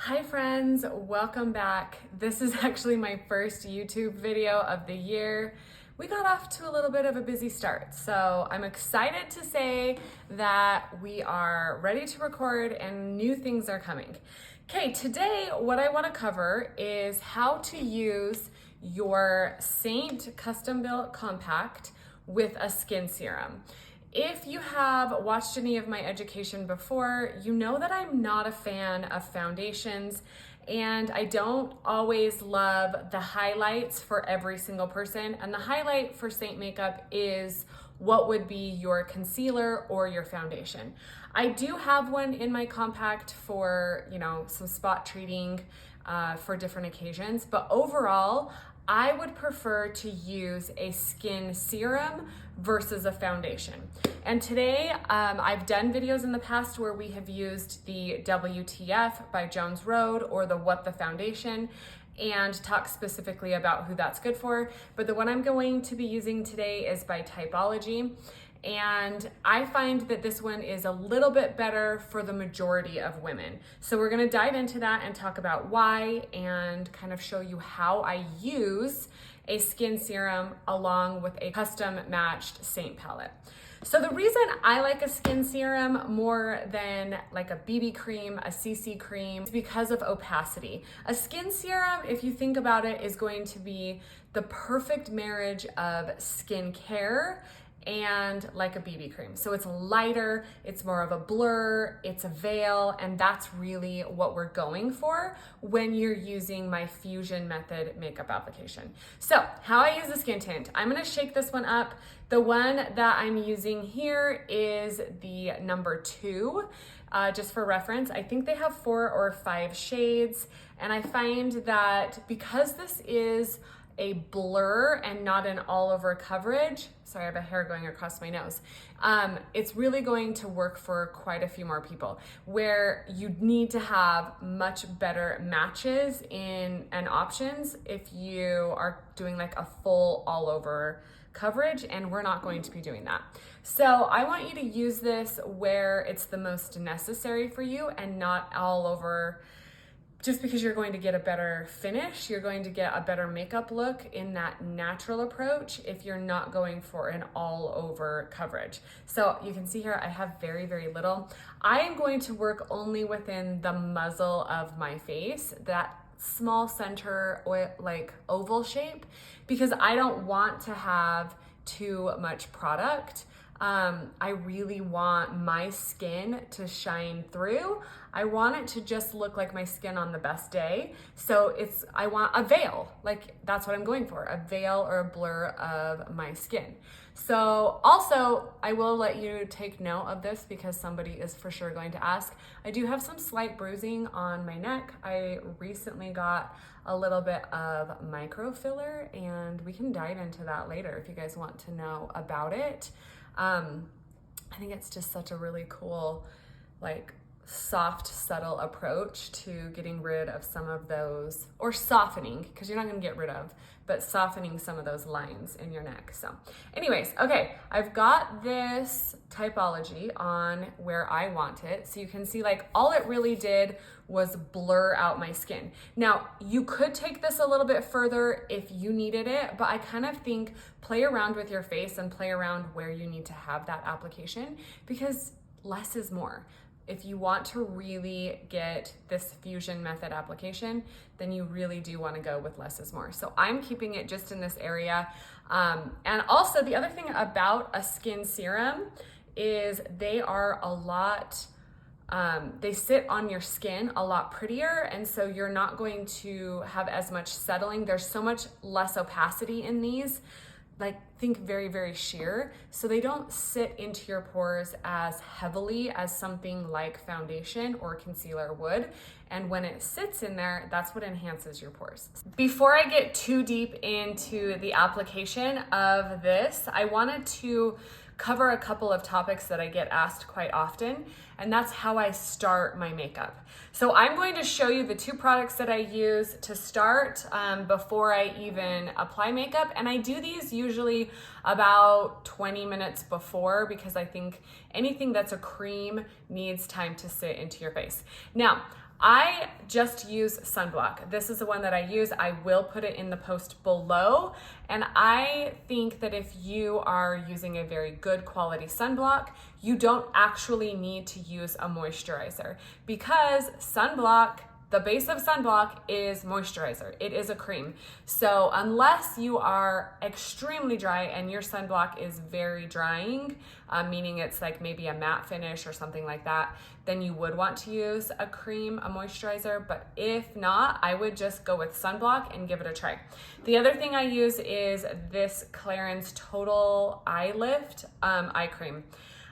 Hi friends, welcome back. This is actually my first YouTube video of the year. We got off to a little bit of a busy start, so I'm excited to say that we are ready to record and new things are coming. Okay, today what I want to cover is how to use your Seint custom built compact with a skin serum. If you have watched any of my education before, you know that I'm not a fan of foundations and I don't always love the highlights for every single person. And the highlight for Seint makeup is what would be your concealer or your foundation. I do have one in my compact for, some spot treating for different occasions, but overall, I would prefer to use a skin serum versus a foundation. And today, I've done videos in the past where we have used the WTF by Jones Road or the What the Foundation and talk specifically about who that's good for. But the one I'm going to be using today is by Typology. And I find that this one is a little bit better for the majority of women. So we're gonna dive into that and talk about why and kind of show you how I use a skin serum along with a custom matched Seint palette. So the reason I like a skin serum more than like a BB cream, a CC cream, is because of opacity. A skin serum, if you think about it, is going to be the perfect marriage of skincare and like a BB cream. So it's lighter, it's more of a blur, it's a veil, and that's really what we're going for when you're using my Fusion Method makeup application. So how I use the skin tint, I'm gonna shake this one up. The one that I'm using here is the number 2. Just for reference, I think they have 4 or 5 shades, and I find that because this is a blur and not an all over coverage. Sorry, I have a hair going across my nose. It's really going to work for quite a few more people where you need to have much better matches and options if you are doing like a full all over coverage, and we're not going to be doing that. So I want you to use this where it's the most necessary for you and not all over. Just because you're going to get a better finish, you're going to get a better makeup look in that natural approach if you're not going for an all over coverage. So you can see here, I have very, very little. I am going to work only within the muzzle of my face, that small center or like oval shape, because I don't want to have too much product. I really want my skin to shine through. I want it to just look like my skin on the best day. So I want a veil, like that's what I'm going for, a veil or a blur of my skin. So also, I will let you take note of this because somebody is for sure going to ask. I do have some slight bruising on my neck. I recently got a little bit of micro filler, and we can dive into that later if you guys want to know about it. I think it's just such a really cool, like soft, subtle approach to getting rid of some of those, or softening, because you're not going to get rid of, but softening some of those lines in your neck. So anyways, okay, I've got this Typology on where I want it. So you can see like all it really did was blur out my skin. Now you could take this a little bit further if you needed it, but I kind of think play around with your face and play around where you need to have that application, because less is more. If you want to really get this Fusion Method application, then you really do want to go with less is more. So I'm keeping it just in this area. And also the other thing about a skin serum is they are a lot, they sit on your skin a lot prettier, and so you're not going to have as much settling. There's so much less opacity in these. Like think very, very sheer. So they don't sit into your pores as heavily as something like foundation or concealer would. And when it sits in there, that's what enhances your pores. Before I get too deep into the application of this, I wanted to cover a couple of topics that I get asked quite often, and that's how I start my makeup. So I'm going to show you the 2 products that I use to start before I even apply makeup, and I do these usually about 20 minutes before because I think anything that's a cream needs time to sit into your face. Now, I just use sunblock. This is the one that I use. I will put it in the post below. And I think that if you are using a very good quality sunblock, you don't actually need to use a moisturizer, because sunblock, the base of sunblock is moisturizer. It is a cream. So unless you are extremely dry and your sunblock is very drying, meaning it's like maybe a matte finish or something like that, then you would want to use a cream, a moisturizer. But if not, I would just go with sunblock and give it a try. The other thing I use is this Clarins Total Eye Lift eye cream.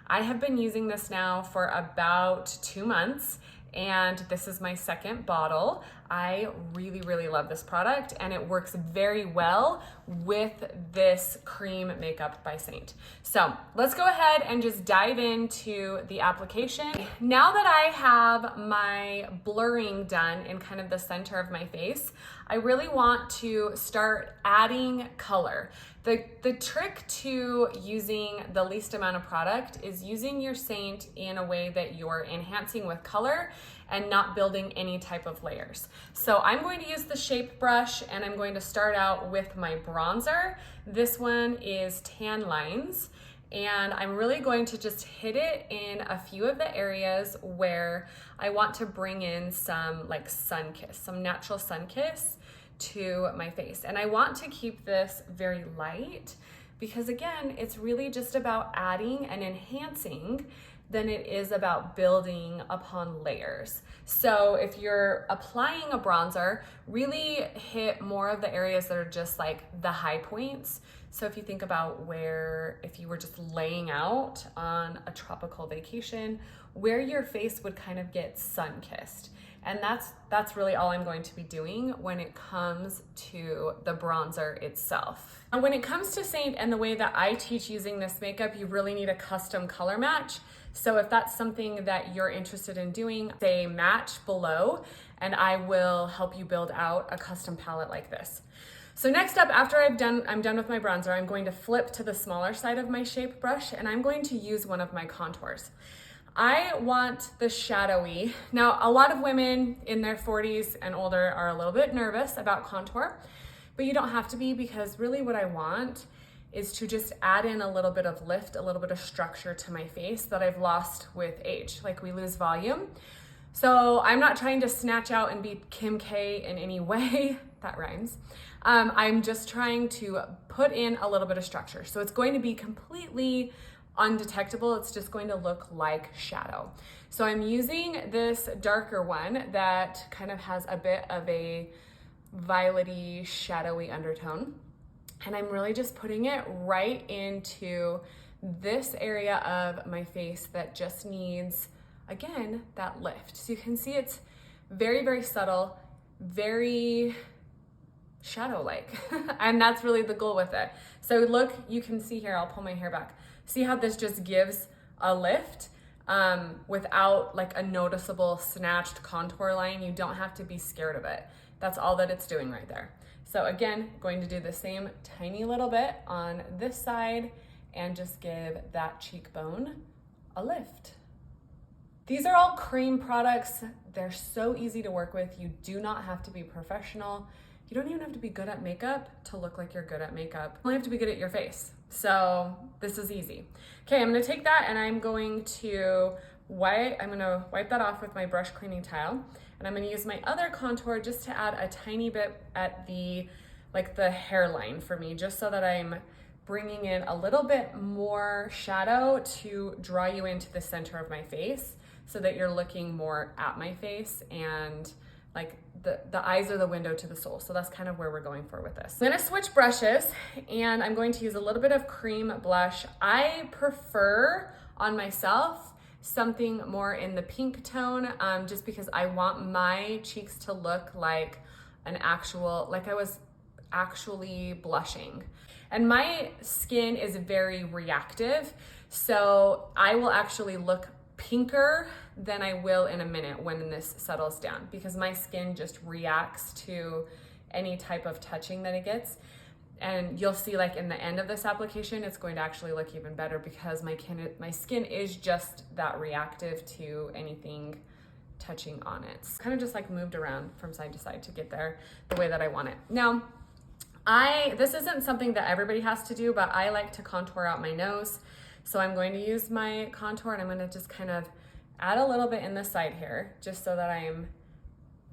I have been using this now for about 2 months, and this is my second bottle. I really, really love this product, and it works very well with this cream makeup by Seint. So let's go ahead and just dive into the application. Now that I have my blurring done in kind of the center of my face, I really want to start adding color. The trick to using the least amount of product is using your Seint in a way that you're enhancing with color and not building any type of layers. So I'm going to use the shape brush, and I'm going to start out with my bronzer. This one is Tan Lines, and I'm really going to just hit it in a few of the areas where I want to bring in some like sun kiss, some natural sun kiss to my face. And I want to keep this very light because, again, it's really just about adding and enhancing than it is about building upon layers. So if you're applying a bronzer, really hit more of the areas that are just like the high points. So if you think about where, if you were just laying out on a tropical vacation, where your face would kind of get sun-kissed. And that's really all I'm going to be doing when it comes to the bronzer itself. And when it comes to Seint and the way that I teach using this makeup, you really need a custom color match. So if that's something that you're interested in doing, say match below, and I will help you build out a custom palette like this. So next up, after I'm done with my bronzer, I'm going to flip to the smaller side of my shape brush, and I'm going to use one of my contours. I want the shadowy. Now, a lot of women in their 40s and older are a little bit nervous about contour, but you don't have to be, because really what I want is to just add in a little bit of lift, a little bit of structure to my face that I've lost with age, like we lose volume. So I'm not trying to snatch out and be Kim K in any way, that rhymes. I'm just trying to put in a little bit of structure. So it's going to be completely undetectable. It's just going to look like shadow. So I'm using this darker one that kind of has a bit of a violety, shadowy undertone. And I'm really just putting it right into this area of my face that just needs, again, that lift. So you can see it's very, very subtle, very shadow-like. And that's really the goal with it. So look, you can see here, I'll pull my hair back. See how this just gives a lift without like a noticeable snatched contour line? You don't have to be scared of it. That's all that it's doing right there. So again, going to do the same tiny little bit on this side and just give that cheekbone a lift. These are all cream products. They're so easy to work with. You do not have to be professional. You don't even have to be good at makeup to look like you're good at makeup. You only have to be good at your face. So this is easy. Okay, I'm gonna take that and I'm going to wipe that off with my brush cleaning tile. And I'm gonna use my other contour just to add a tiny bit at the hairline for me, just so that I'm bringing in a little bit more shadow to draw you into the center of my face so that you're looking more at my face, and like the eyes are the window to the soul. So that's kind of where we're going for with this. I'm gonna switch brushes and I'm going to use a little bit of cream blush. I prefer on myself something more in the pink tone, just because I want my cheeks to look like like I was actually blushing. And my skin is very reactive, so I will actually look pinker than I will in a minute when this settles down, because my skin just reacts to any type of touching that it gets. And you'll see, like in the end of this application, it's going to actually look even better because my skin is just that reactive to anything touching on it. It's kind of just like moved around from side to side to get there the way that I want it. Now, this isn't something that everybody has to do, but I like to contour out my nose. So I'm going to use my contour and I'm gonna just kind of add a little bit in the side here, just so that I'm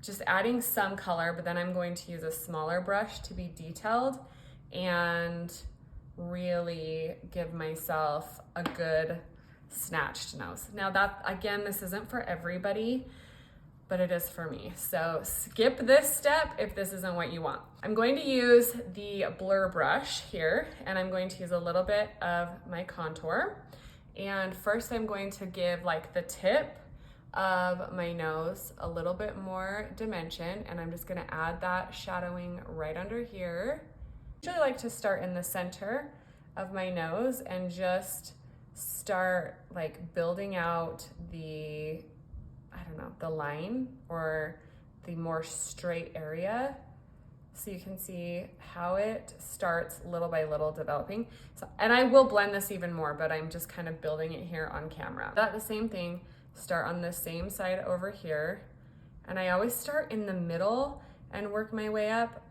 just adding some color, but then I'm going to use a smaller brush to be detailed and really give myself a good snatched nose. Now that, again, this isn't for everybody, but it is for me. So skip this step if this isn't what you want. I'm going to use the blur brush here, and I'm going to use a little bit of my contour. And first I'm going to give like the tip of my nose a little bit more dimension, and I'm just gonna add that shadowing right under here. I usually like to start in the center of my nose and just start like building out the, I don't know, the line or the more straight area. So you can see how it starts little by little developing. So, and I will blend this even more, but I'm just kind of building it here on camera. That the same thing, start on the same side over here. And I always start in the middle and work my way up,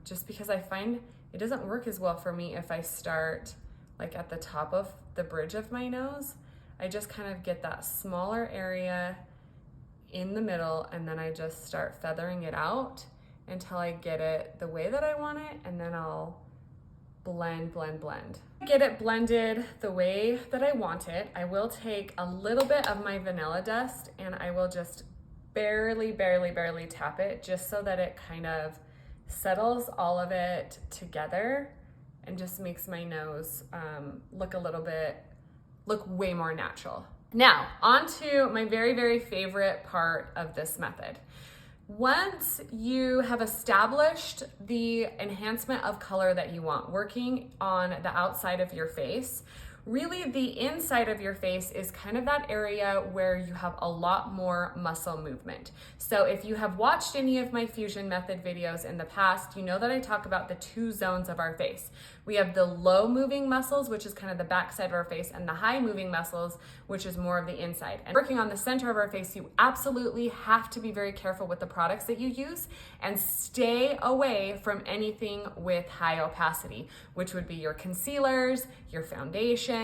just because I find it doesn't work as well for me if I start like at the top of the bridge of my nose. I just kind of get that smaller area in the middle, and then I just start feathering it out until I get it the way that I want it, and then I'll blend. Get it blended the way that I want it. I will take a little bit of my vanilla dust and I will just barely tap it, just so that it kind of settles all of it together and just makes my nose look way more natural. Now, on to my very favorite part of this method. Once you have established the enhancement of color that you want, working on the outside of your face, really the inside of your face is kind of that area where you have a lot more muscle movement. So if you have watched any of my fusion method videos in the past, you know that I talk about the two zones of our face. We have the low moving muscles, which is kind of the back side of our face, and the high moving muscles, which is more of the inside. And working on the center of our face, you absolutely have to be very careful with the products that you use and stay away from anything with high opacity, which would be your concealers, your foundations,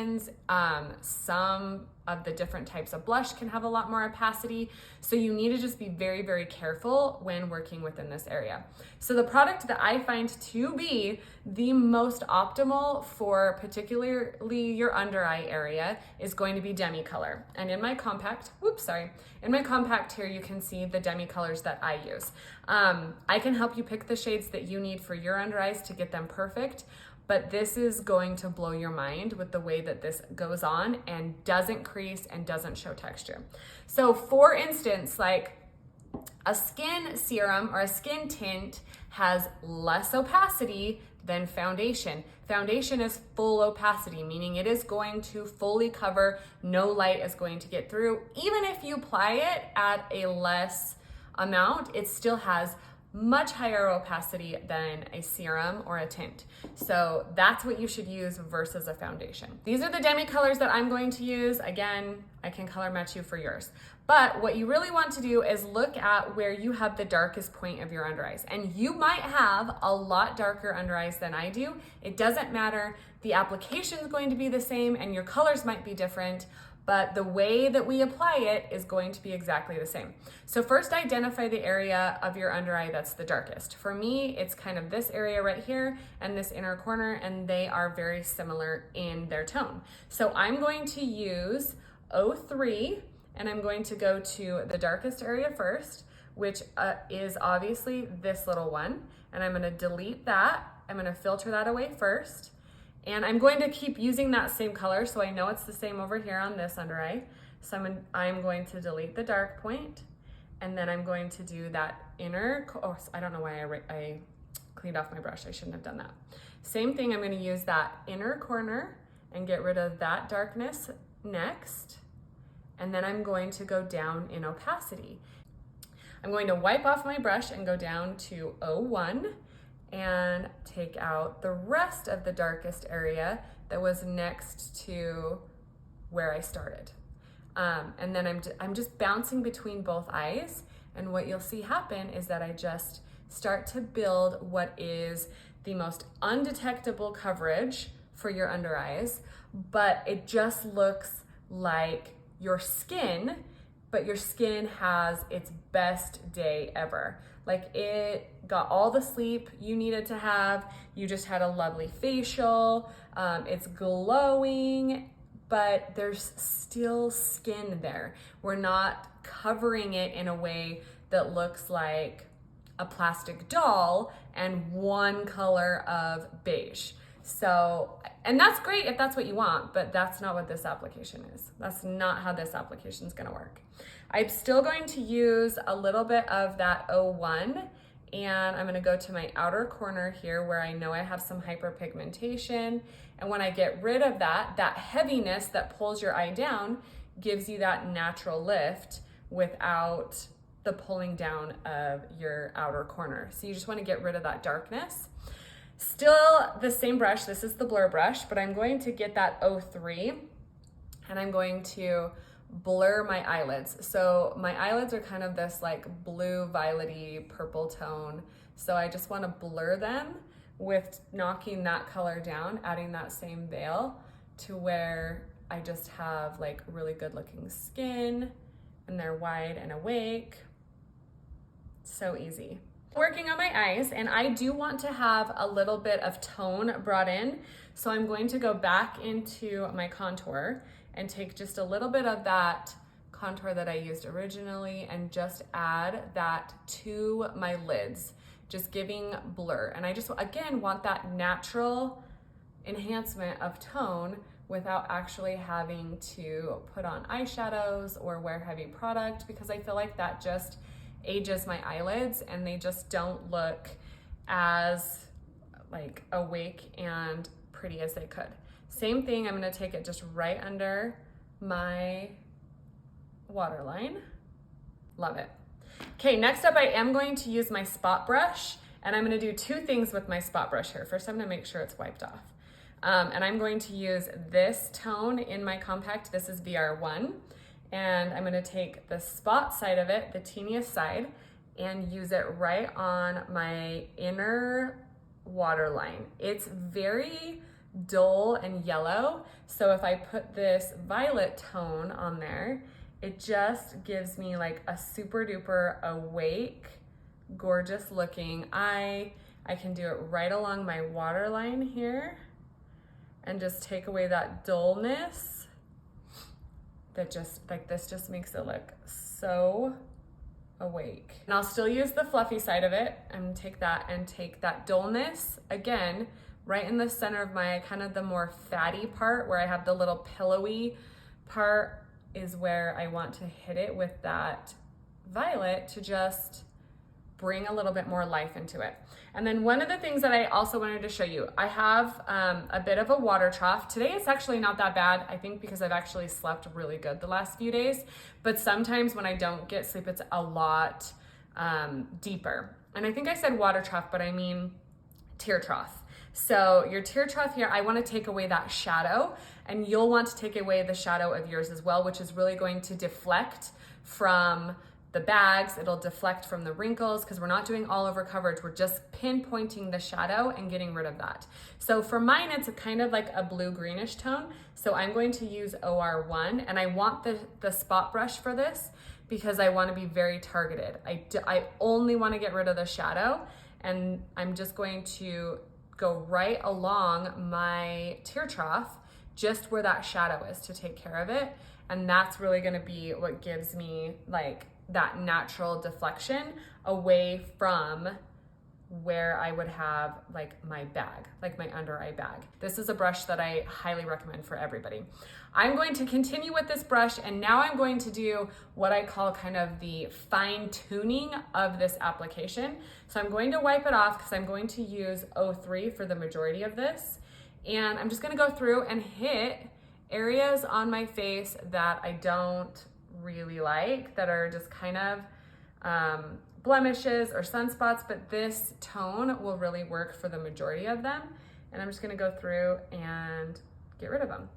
some of the different types of blush can have a lot more opacity. So you need to just be very careful when working within this area. So the product that I find to be the most optimal for particularly your under eye area is going to be Demi Color. And in my compact, in my compact here, you can see the Demi Colors that I use. I can help you pick the shades that you need for your under eyes to get them perfect. But this is going to blow your mind with the way that this goes on and doesn't crease and doesn't show texture. So for instance, like a skin serum or a skin tint has less opacity than foundation. Foundation is full opacity, meaning it is going to fully cover, no light is going to get through. Even if you apply it at a less amount, it still has much higher opacity than a serum or a tint. So that's what you should use versus a foundation. These are the Demi Colors that I'm going to use. Again, I can color match you for yours. But what you really want to do is look at where you have the darkest point of your under eyes. And you might have a lot darker under eyes than I do. It doesn't matter. The application is going to be the same and your colors might be different, but the way that we apply it is going to be exactly the same. So first identify the area of your under eye that's the darkest. For me, it's kind of this area right here and this inner corner, and they are very similar in their tone. So I'm going to use 03, and I'm going to go to the darkest area first, which is obviously this little one, and I'm gonna delete that. I'm gonna filter that away first. And I'm going to keep using that same color, so I know it's the same over here on this under eye. So I'm going to delete the dark point, and then I'm going to do that inner, I don't know why I cleaned off my brush. I shouldn't have done that. Same thing, I'm gonna use that inner corner and get rid of that darkness next. And then I'm going to go down in opacity. I'm going to wipe off my brush and go down to 01. And take out the rest of the darkest area that was next to where I started. And then I'm just bouncing between both eyes. And what you'll see happen is that I just start to build what is the most undetectable coverage for your under eyes, but it just looks like your skin, but your skin has its best day ever. Like it got all the sleep you needed to have. You just had a lovely facial. It's glowing, but there's still skin there. We're not covering it in a way that looks like a plastic doll and one color of beige. So, and that's great if that's what you want, but that's not what this application is. That's not how this application is gonna work. I'm still going to use a little bit of that 01, and I'm gonna go to my outer corner here where I know I have some hyperpigmentation. And when I get rid of that heaviness that pulls your eye down gives you that natural lift without the pulling down of your outer corner. So you just wanna get rid of that darkness. Still the same brush, this is the blur brush, but I'm going to get that 03 and I'm going to blur my eyelids. So my eyelids are kind of this like blue, violety, purple tone. So I just wanna blur them with knocking that color down, adding that same veil to where I just have like really good looking skin and they're wide and awake. So easy. Working on my eyes, and I do want to have a little bit of tone brought in. So I'm going to go back into my contour and take just a little bit of that contour that I used originally and just add that to my lids, just giving blur. And I just, again, want that natural enhancement of tone without actually having to put on eyeshadows or wear heavy product, because I feel like that just ages my eyelids and they just don't look as like awake and pretty as they could. Same thing, I'm gonna take it just right under my waterline. Love it. Okay, next up I am going to use my spot brush, and I'm gonna do two things with my spot brush here. First, I'm gonna make sure it's wiped off. And I'm going to use this tone in my compact. This is VR1. And I'm gonna take the spot side of it, the teeniest side, and use it right on my inner waterline. It's very dull and yellow, so if I put this violet tone on there, it just gives me like a super duper awake, gorgeous looking eye. I can do it right along my waterline here and just take away that dullness. That just, like this just makes it look so awake. And I'll still use the fluffy side of it and take that dullness, again, right in the center of my kind of the more fatty part where I have the little pillowy part is where I want to hit it with that violet to just bring a little bit more life into it. And then one of the things that I also wanted to show you, I have a bit of a water trough. Today it's actually not that bad, I think because I've actually slept really good the last few days, but sometimes when I don't get sleep, it's a lot deeper. And I think I said water trough, but I mean tear trough. So your tear trough here, I wanna take away that shadow, and you'll want to take away the shadow of yours as well, which is really going to deflect from the bags, it'll deflect from the wrinkles because we're not doing all over coverage, we're just pinpointing the shadow and getting rid of that. So for mine, it's kind of like a blue greenish tone. So I'm going to use OR1, and I want the spot brush for this because I want to be very targeted. I only want to get rid of the shadow, and I'm just going to go right along my tear trough, just where that shadow is, to take care of it. And that's really going to be what gives me like that natural deflection away from where I would have like my bag, like my under eye bag. This is a brush that I highly recommend for everybody. I'm going to continue with this brush, and now I'm going to do what I call kind of the fine tuning of this application. So I'm going to wipe it off because I'm going to use 03 for the majority of this. And I'm just gonna go through and hit areas on my face that I don't really like, that are just kind of blemishes or sunspots, but this tone will really work for the majority of them. And I'm just gonna go through and get rid of them.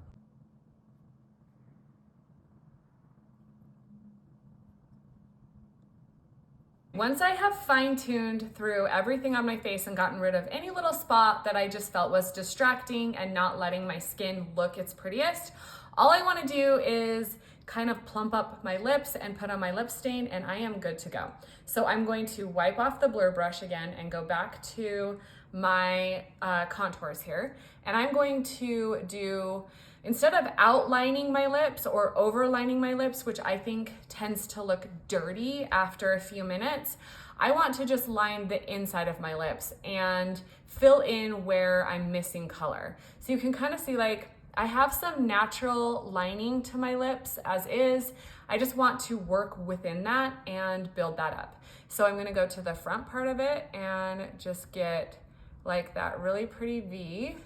Once I have fine-tuned through everything on my face and gotten rid of any little spot that I just felt was distracting and not letting my skin look its prettiest, all I want to do is kind of plump up my lips and put on my lip stain, and I am good to go. So I'm going to wipe off the blur brush again and go back to my contours here. And I'm going to do, instead of outlining my lips or overlining my lips, which I think tends to look dirty after a few minutes, I want to just line the inside of my lips and fill in where I'm missing color. So you can kind of see, like, I have some natural lining to my lips as is. I just want to work within that and build that up. So I'm gonna go to the front part of it and just get like that really pretty V,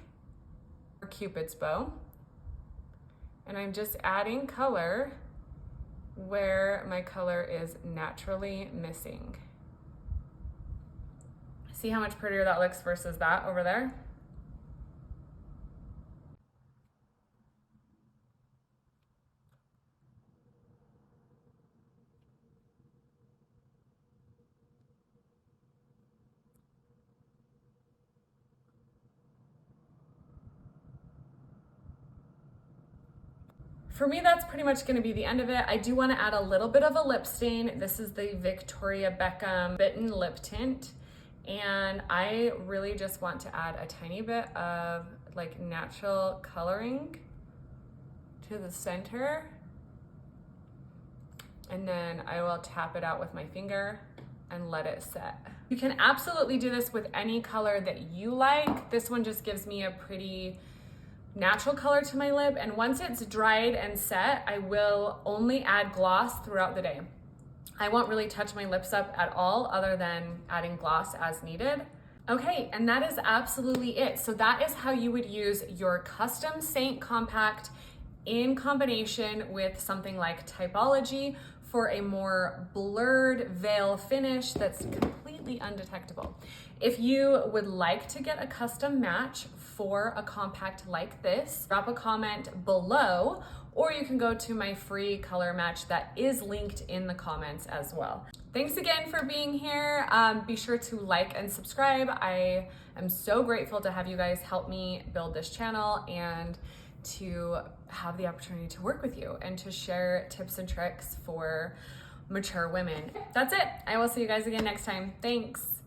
or Cupid's bow. And I'm just adding color where my color is naturally missing. See how much prettier that looks versus that over there? For me, that's pretty much gonna be the end of it. I do wanna add a little bit of a lip stain. This is the Victoria Beckham Bitten Lip Tint. And I really just want to add a tiny bit of like natural coloring to the center. And then I will tap it out with my finger and let it set. You can absolutely do this with any color that you like. This one just gives me a pretty natural color to my lip, and once it's dried and set, I will only add gloss throughout the day. I won't really touch my lips up at all other than adding gloss as needed. Okay, and that is absolutely it. So that is how you would use your custom Seint compact in combination with something like Typology for a more blurred veil finish that's completely undetectable. If you would like to get a custom match for a compact like this, drop a comment below, or you can go to my free color match that is linked in the comments as well. Thanks again for being here. Be sure to like and subscribe. I am so grateful to have you guys help me build this channel and to have the opportunity to work with you and to share tips and tricks for mature women. That's it. I will see you guys again next time. Thanks.